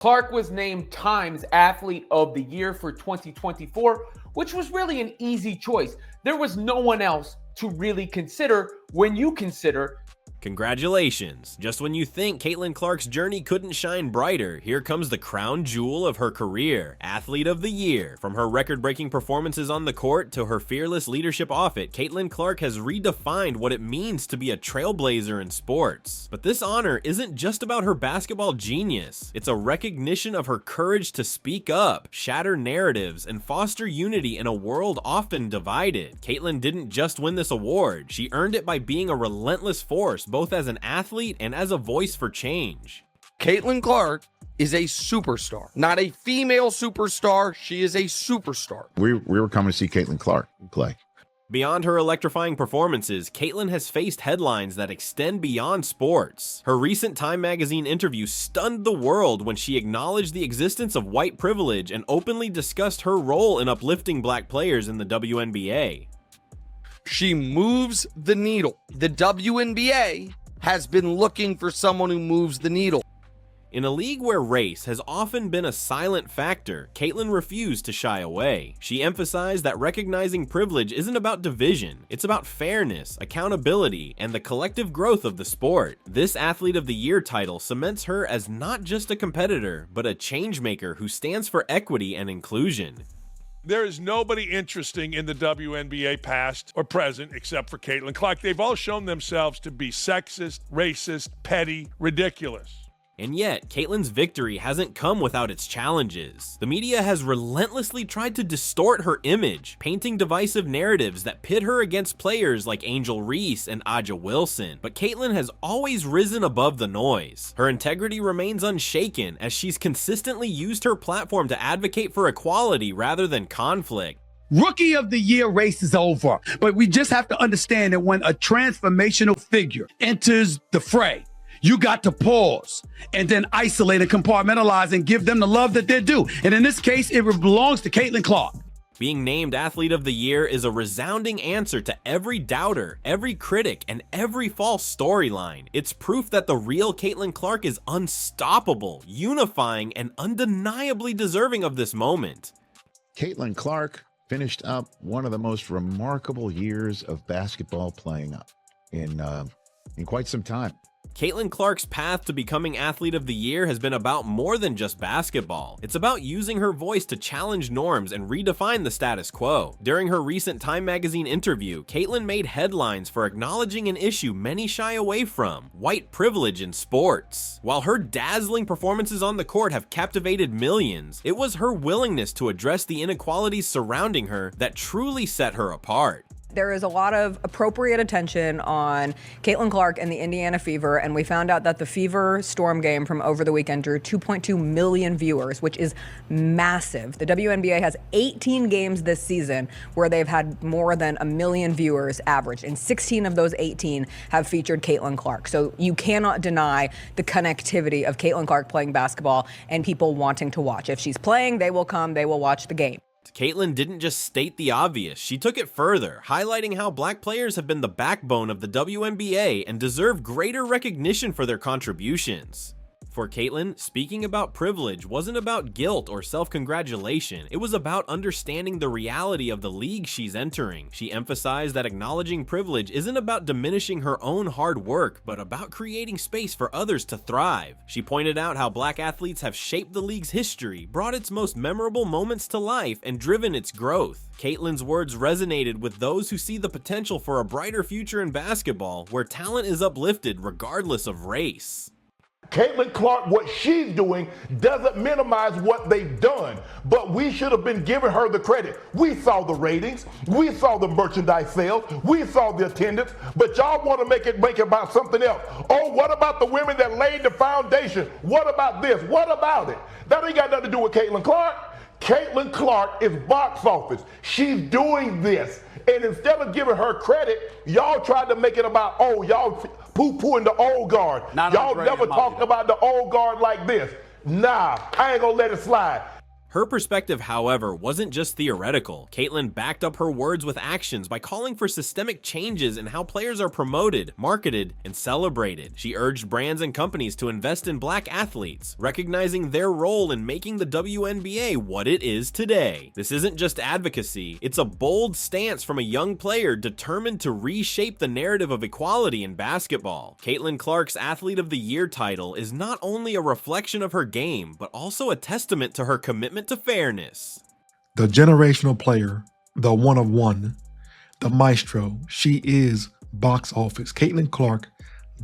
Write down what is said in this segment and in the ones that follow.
Clark was named Time's Athlete of the Year for 2024, which was really an easy choice. There was no one else to really consider when you consider. Congratulations! Just when you think Caitlin Clark's journey couldn't shine brighter, here comes the crown jewel of her career, Athlete of the Year. From her record-breaking performances on the court to her fearless leadership off it, Caitlin Clark has redefined what it means to be a trailblazer in sports. But this honor isn't just about her basketball genius. It's a recognition of her courage to speak up, shatter narratives, and foster unity in a world often divided. Caitlin didn't just win this award, she earned it by being a relentless force, both as an athlete and as a voice for change. Caitlin Clark is a superstar, not a female superstar. She is a superstar. We were coming to see Caitlin Clark play. Beyond her electrifying performances, Caitlin has faced headlines that extend beyond sports. Her recent Time magazine interview stunned the world when she acknowledged the existence of white privilege and openly discussed her role in uplifting black players in the WNBA. She moves the needle. The WNBA has been looking for someone who moves the needle. In a league where race has often been a silent factor, Caitlin refused to shy away. She emphasized that recognizing privilege isn't about division, it's about fairness, accountability, and the collective growth of the sport. This Athlete of the Year title cements her as not just a competitor, but a changemaker who stands for equity and inclusion. There is nobody interesting in the WNBA past or present except for Caitlin Clark. They've all shown themselves to be sexist, racist, petty, ridiculous. And yet, Caitlin's victory hasn't come without its challenges. The media has relentlessly tried to distort her image, painting divisive narratives that pit her against players like Angel Reese and Aja Wilson. But Caitlin has always risen above the noise. Her integrity remains unshaken as she's consistently used her platform to advocate for equality rather than conflict. Rookie of the Year race is over, but we just have to understand that when a transformational figure enters the fray, you got to pause and then isolate and compartmentalize and give them the love that they're due. And in this case, it belongs to Caitlin Clark. Being named Athlete of the Year is a resounding answer to every doubter, every critic, and every false storyline. It's proof that the real Caitlin Clark is unstoppable, unifying, and undeniably deserving of this moment. Caitlin Clark finished up one of the most remarkable years of basketball playing in quite some time. Caitlin Clark's path to becoming Athlete of the Year has been about more than just basketball. It's about using her voice to challenge norms and redefine the status quo. During her recent Time magazine interview, Caitlin made headlines for acknowledging an issue many shy away from: white privilege in sports. While her dazzling performances on the court have captivated millions, it was her willingness to address the inequalities surrounding her that truly set her apart. There is a lot of appropriate attention on Caitlin Clark and the Indiana Fever, and we found out that the Fever Storm game from over the weekend drew 2.2 million viewers, which is massive. The WNBA has 18 games this season where they've had more than 1 million viewers average, and 16 of those 18 have featured Caitlin Clark. So you cannot deny the connectivity of Caitlin Clark playing basketball and people wanting to watch. If she's playing, they will come, they will watch the game. Caitlin didn't just state the obvious, she took it further, highlighting how black players have been the backbone of the WNBA and deserve greater recognition for their contributions. For Caitlin, speaking about privilege wasn't about guilt or self-congratulation, it was about understanding the reality of the league she's entering. She emphasized that acknowledging privilege isn't about diminishing her own hard work, but about creating space for others to thrive. She pointed out how black athletes have shaped the league's history, brought its most memorable moments to life, and driven its growth. Caitlin's words resonated with those who see the potential for a brighter future in basketball, where talent is uplifted regardless of race. Caitlin Clark, what she's doing doesn't minimize what they've done, but we should have been giving her the credit. We saw the ratings, we saw the merchandise sales, we saw the attendance, but y'all want to make it about something else. Oh, what about the women that laid the foundation? What about this? What about it? That ain't got nothing to do with Caitlin Clark. Caitlin Clark is box office. She's doing this. And instead of giving her credit, y'all tried to make it about, oh, y'all poo-pooing the old guard. Y'all never talked about the old guard like this. Nah, I ain't gonna let it slide. Her perspective, however, wasn't just theoretical. Caitlyn backed up her words with actions by calling for systemic changes in how players are promoted, marketed, and celebrated. She urged brands and companies to invest in black athletes, recognizing their role in making the WNBA what it is today. This isn't just advocacy, it's a bold stance from a young player determined to reshape the narrative of equality in basketball. Caitlin Clark's Athlete of the Year title is not only a reflection of her game, but also a testament to her commitment to fairness. The generational player, the one of one, the maestro, she is box office. Caitlin Clark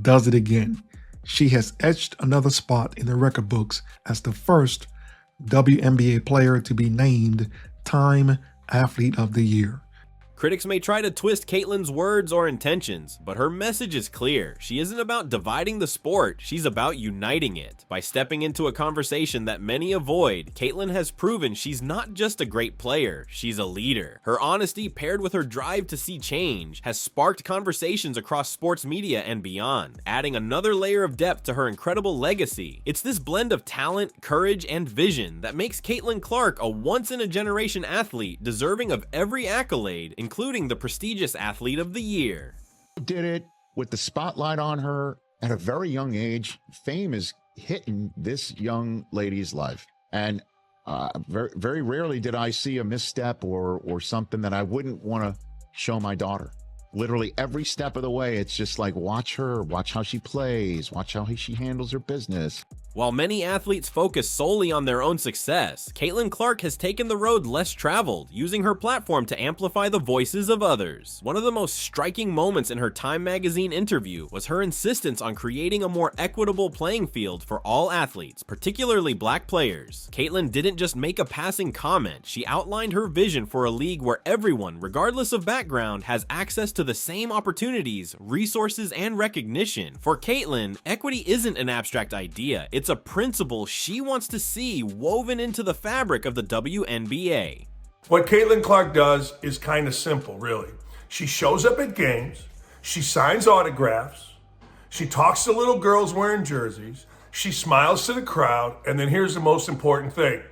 does it again. She has etched another spot in the record books as the first WNBA player to be named Time Athlete of the Year. Critics may try to twist Caitlyn's words or intentions, but her message is clear. She isn't about dividing the sport, she's about uniting it. By stepping into a conversation that many avoid, Caitlyn has proven she's not just a great player, she's a leader. Her honesty, paired with her drive to see change, has sparked conversations across sports media and beyond, adding another layer of depth to her incredible legacy. It's this blend of talent, courage, and vision that makes Caitlin Clark a once-in-a-generation athlete deserving of every accolade, including the prestigious Athlete of the Year. Did it with the spotlight on her at a very young age. Fame is hitting this young lady's life. And very, very rarely did I see a misstep or something that I wouldn't want to show my daughter. Literally every step of the way, it's just like, watch her, watch how she plays, watch how she handles her business. While many athletes focus solely on their own success, Caitlin Clark has taken the road less traveled, using her platform to amplify the voices of others. One of the most striking moments in her Time magazine interview was her insistence on creating a more equitable playing field for all athletes, particularly black players. Caitlin didn't just make a passing comment, she outlined her vision for a league where everyone, regardless of background, has access to the same opportunities, resources, and recognition. For Caitlin, equity isn't an abstract idea, it's a principle she wants to see woven into the fabric of the WNBA. What Caitlin Clark does is kind of simple, really. She shows up at games, she signs autographs, she talks to little girls wearing jerseys, she smiles to the crowd, and then here's the most important thing.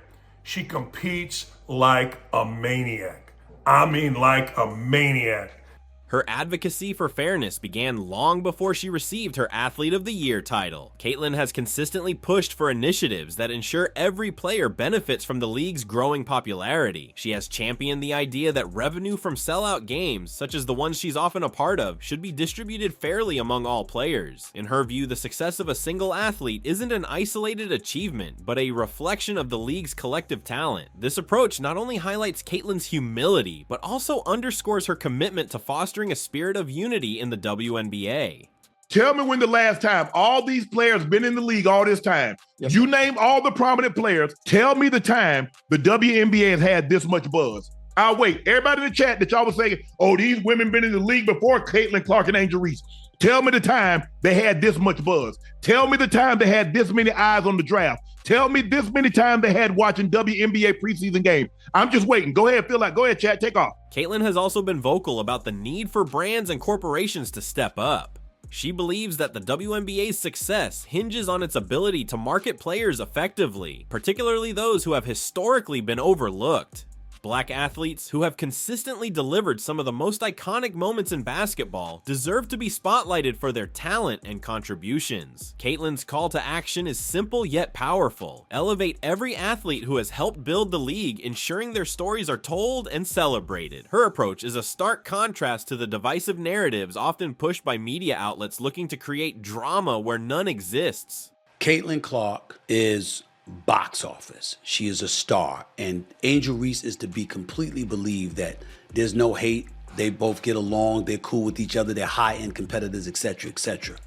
She competes like a maniac. I mean like a maniac. Her advocacy for fairness began long before she received her Athlete of the Year title. Caitlin has consistently pushed for initiatives that ensure every player benefits from the league's growing popularity. She has championed the idea that revenue from sellout games, such as the ones she's often a part of, should be distributed fairly among all players. In her view, the success of a single athlete isn't an isolated achievement, but a reflection of the league's collective talent. This approach not only highlights Caitlin's humility, but also underscores her commitment to fostering a spirit of unity in the WNBA. Tell me when the last time all these players been in the league all this time. Yes, you name all the prominent players. Tell me the time the WNBA has had this much buzz. I'll wait. Everybody in the chat that y'all was saying, oh, these women been in the league before Caitlin Clark and Angel Reese. Tell me the time they had this much buzz. Tell me the time they had this many eyes on the draft. Tell me this many times they had watching WNBA preseason game. I'm just waiting. Go ahead, go ahead, chat, take off. Caitlin has also been vocal about the need for brands and corporations to step up. She believes that the WNBA's success hinges on its ability to market players effectively, particularly those who have historically been overlooked. Black athletes who have consistently delivered some of the most iconic moments in basketball deserve to be spotlighted for their talent and contributions. Caitlin's call to action is simple yet powerful. Elevate every athlete who has helped build the league, ensuring their stories are told and celebrated. Her approach is a stark contrast to the divisive narratives often pushed by media outlets looking to create drama where none exists. Caitlin Clark is box office. She is a star, and Angel Reese is to be completely believed that there's no hate. They both get along. They're cool with each other. They're high-end competitors, etc., etc.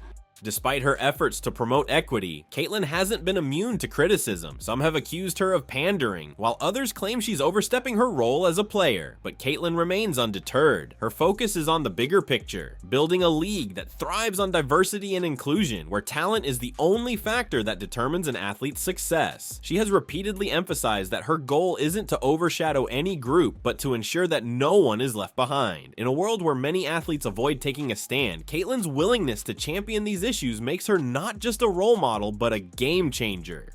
Despite her efforts to promote equity, Caitlin hasn't been immune to criticism. Some have accused her of pandering, while others claim she's overstepping her role as a player. But Caitlin remains undeterred. Her focus is on the bigger picture, building a league that thrives on diversity and inclusion, where talent is the only factor that determines an athlete's success. She has repeatedly emphasized that her goal isn't to overshadow any group, but to ensure that no one is left behind. In a world where many athletes avoid taking a stand, Caitlin's willingness to champion these issues makes her not just a role model, but a game changer.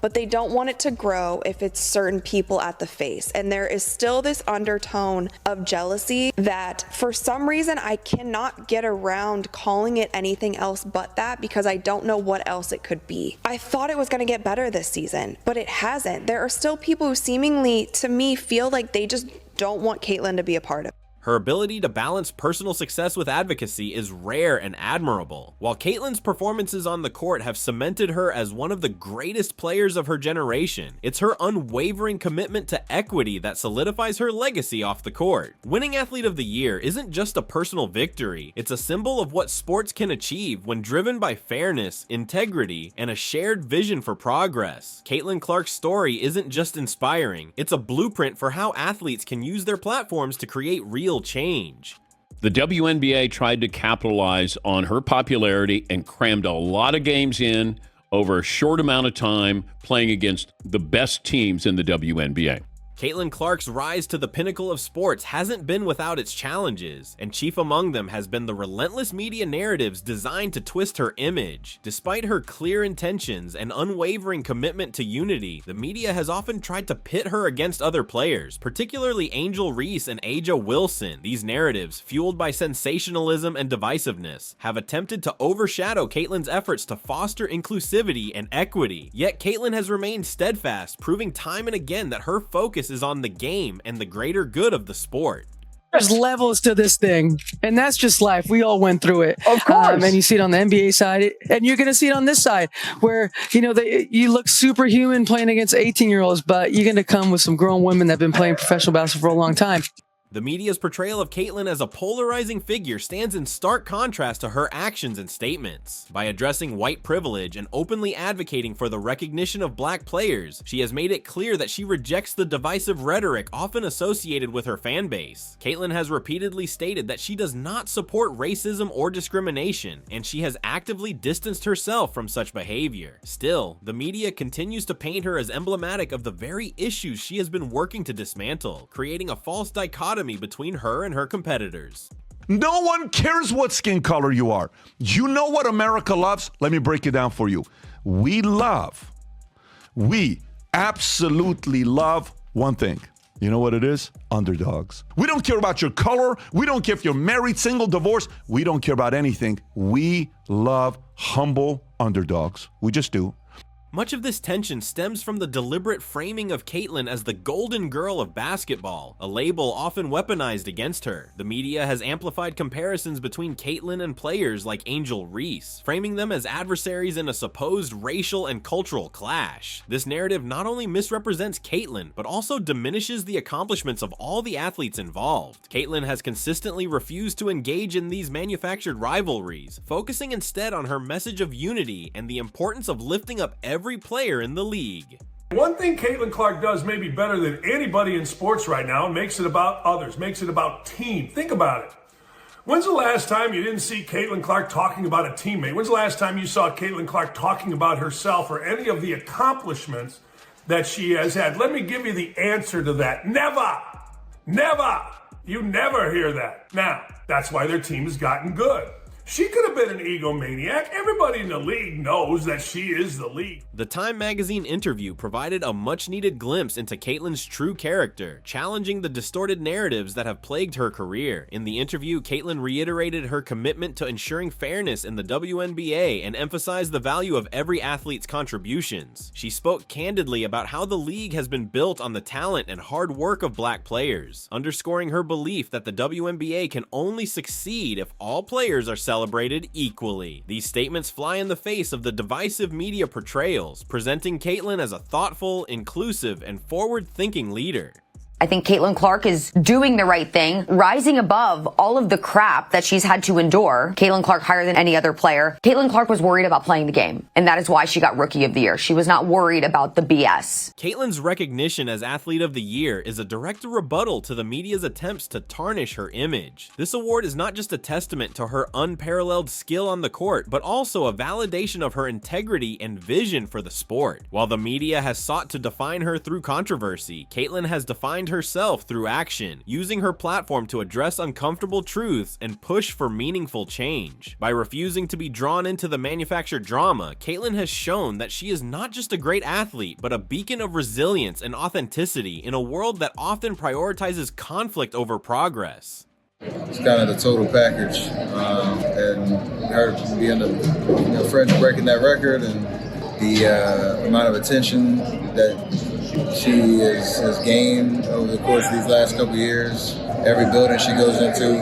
but they don't want it to grow if it's certain people at the face. And there is still this undertone of jealousy that for some reason I cannot get around calling it anything else but that, because I don't know what else it could be. I thought it was going to get better this season, but it hasn't. There are still people who seemingly, to me, feel like they just don't want Caitlyn to be a part of it. Her ability to balance personal success with advocacy is rare and admirable. While Caitlyn's performances on the court have cemented her as one of the greatest players of her generation, it's her unwavering commitment to equity that solidifies her legacy off the court. Winning Athlete of the Year isn't just a personal victory, it's a symbol of what sports can achieve when driven by fairness, integrity, and a shared vision for progress. Caitlyn Clark's story isn't just inspiring, it's a blueprint for how athletes can use their platforms to create real change. The WNBA tried to capitalize on her popularity and crammed a lot of games in over a short amount of time, playing against the best teams in the WNBA. Caitlyn Clark's rise to the pinnacle of sports hasn't been without its challenges, and chief among them has been the relentless media narratives designed to twist her image. Despite her clear intentions and unwavering commitment to unity, the media has often tried to pit her against other players, particularly Angel Reese and Aja Wilson. These narratives, fueled by sensationalism and divisiveness, have attempted to overshadow Caitlyn's efforts to foster inclusivity and equity. Yet Caitlyn has remained steadfast, proving time and again that her focus is on the game and the greater good of the sport. There's levels to this thing, and that's just life. We all went through it. Of course. And you see it on the NBA side, and you're going to see it on this side, where, you know, you look superhuman playing against 18-year-olds, but you're going to come with some grown women that have been playing professional basketball for a long time. The media's portrayal of Caitlyn as a polarizing figure stands in stark contrast to her actions and statements. By addressing white privilege and openly advocating for the recognition of black players, she has made it clear that she rejects the divisive rhetoric often associated with her fan base. Caitlyn has repeatedly stated that she does not support racism or discrimination, and she has actively distanced herself from such behavior. Still, the media continues to paint her as emblematic of the very issues she has been working to dismantle, creating a false dichotomy between her and her competitors. No one cares what skin color you are. You know what America loves? Let me break it down for you. We absolutely love one thing. You know what it is? Underdogs. We don't care about your color. We don't care if you're married, single, divorced. We don't care about anything. We love humble underdogs. We just do. Much of this tension stems from the deliberate framing of Caitlyn as the golden girl of basketball, a label often weaponized against her. The media has amplified comparisons between Caitlyn and players like Angel Reese, framing them as adversaries in a supposed racial and cultural clash. This narrative not only misrepresents Caitlyn, but also diminishes the accomplishments of all the athletes involved. Caitlyn has consistently refused to engage in these manufactured rivalries, focusing instead on her message of unity and the importance of lifting up every player in the league. One thing Caitlyn Clark does maybe better than anybody in sports right now, makes it about others, makes it about team. Think about it. When's the last time you didn't see Caitlyn Clark talking about a teammate? When's the last time you saw Caitlyn Clark talking about herself or any of the accomplishments that she has had? Let me give you the answer to that. Never. Never. You never hear that. Now, that's why their team has gotten good. She could have been an egomaniac. Everybody in the league knows that she is the league. The Time magazine interview provided a much-needed glimpse into Caitlyn's true character, challenging the distorted narratives that have plagued her career. In the interview, Caitlyn reiterated her commitment to ensuring fairness in the WNBA and emphasized the value of every athlete's contributions. She spoke candidly about how the league has been built on the talent and hard work of black players, underscoring her belief that the WNBA can only succeed if all players are celebrated equally. These statements fly in the face of the divisive media portrayals, presenting Caitlyn as a thoughtful, inclusive, and forward-thinking leader. I think Caitlyn Clark is doing the right thing, rising above all of the crap that she's had to endure. Caitlyn Clark higher than any other player. Caitlyn Clark was worried about playing the game, and that is why she got Rookie of the Year. She was not worried about the BS. Caitlyn's recognition as Athlete of the Year is a direct rebuttal to the media's attempts to tarnish her image. This award is not just a testament to her unparalleled skill on the court, but also a validation of her integrity and vision for the sport. While the media has sought to define her through controversy, Caitlyn has defined redefined herself through action, using her platform to address uncomfortable truths and push for meaningful change. By refusing to be drawn into the manufactured drama, Caitlyn has shown that she is not just a great athlete, but a beacon of resilience and authenticity in a world that often prioritizes conflict over progress. It's kind of the total package, and her being the French breaking that record, and the amount of attention that she has gained over the course of these last couple of years. Every building she goes into,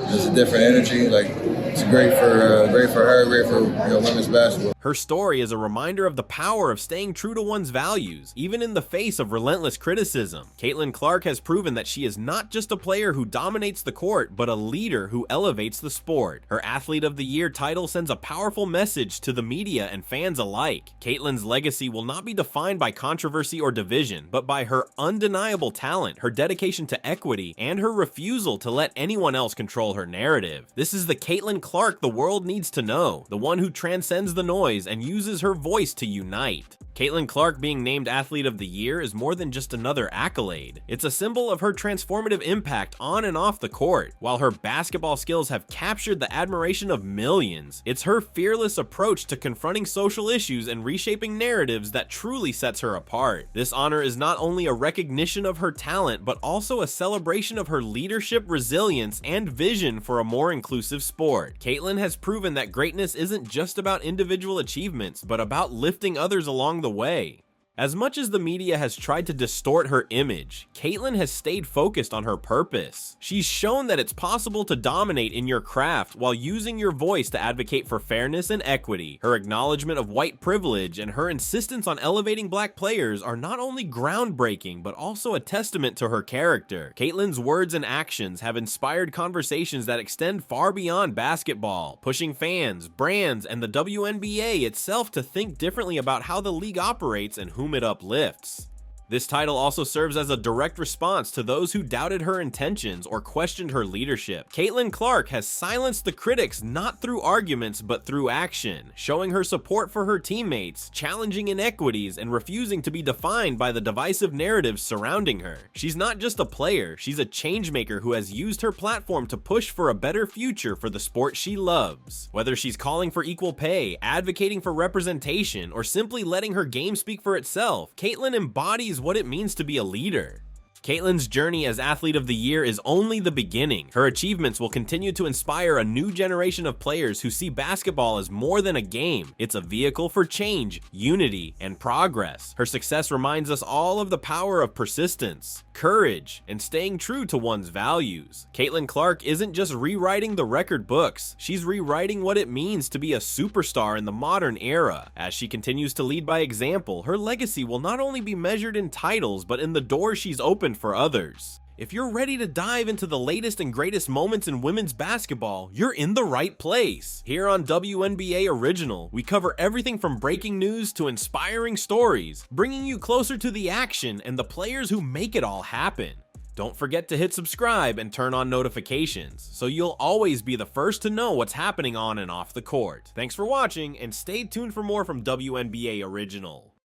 there's a different energy. Like, it's great for her, great for women's basketball. Her story is a reminder of the power of staying true to one's values, even in the face of relentless criticism. Caitlin Clark has proven that she is not just a player who dominates the court, but a leader who elevates the sport. Her Athlete of the Year title sends a powerful message to the media and fans alike. Caitlin's legacy will not be defined by controversy or division, but by her undeniable talent, her dedication to equity, and her refusal to let anyone else control her narrative. This is the Caitlin Clark the world needs to know, the one who transcends the noise and uses her voice to unite. Caitlin Clark being named Athlete of the Year is more than just another accolade. It's a symbol of her transformative impact on and off the court. While her basketball skills have captured the admiration of millions, it's her fearless approach to confronting social issues and reshaping narratives that truly sets her apart. This honor is not only a recognition of her talent, but also a celebration of her leadership, resilience, and vision for a more inclusive sport. Caitlin has proven that greatness isn't just about individual achievements, but about lifting others along the way. As much as the media has tried to distort her image, Caitlyn has stayed focused on her purpose. She's shown that it's possible to dominate in your craft while using your voice to advocate for fairness and equity. Her acknowledgement of white privilege and her insistence on elevating black players are not only groundbreaking, but also a testament to her character. Caitlyn's words and actions have inspired conversations that extend far beyond basketball, pushing fans, brands, and the WNBA itself to think differently about how the league operates and whom it uplifts. This title also serves as a direct response to those who doubted her intentions or questioned her leadership. Caitlin Clark has silenced the critics not through arguments but through action, showing her support for her teammates, challenging inequities, and refusing to be defined by the divisive narratives surrounding her. She's not just a player, she's a changemaker who has used her platform to push for a better future for the sport she loves. Whether she's calling for equal pay, advocating for representation, or simply letting her game speak for itself, Caitlin embodies what it means to be a leader. Caitlyn's journey as Athlete of the Year is only the beginning. Her achievements will continue to inspire a new generation of players who see basketball as more than a game. It's a vehicle for change, unity, and progress. Her success reminds us all of the power of persistence, courage, and staying true to one's values. Caitlin Clark isn't just rewriting the record books, she's rewriting what it means to be a superstar in the modern era. As she continues to lead by example, her legacy will not only be measured in titles, but in the doors she's opened for others. If you're ready to dive into the latest and greatest moments in women's basketball, you're in the right place. Here on WNBA Original, we cover everything from breaking news to inspiring stories, bringing you closer to the action and the players who make it all happen. Don't forget to hit subscribe and turn on notifications, so you'll always be the first to know what's happening on and off the court. Thanks for watching, and stay tuned for more from WNBA Original.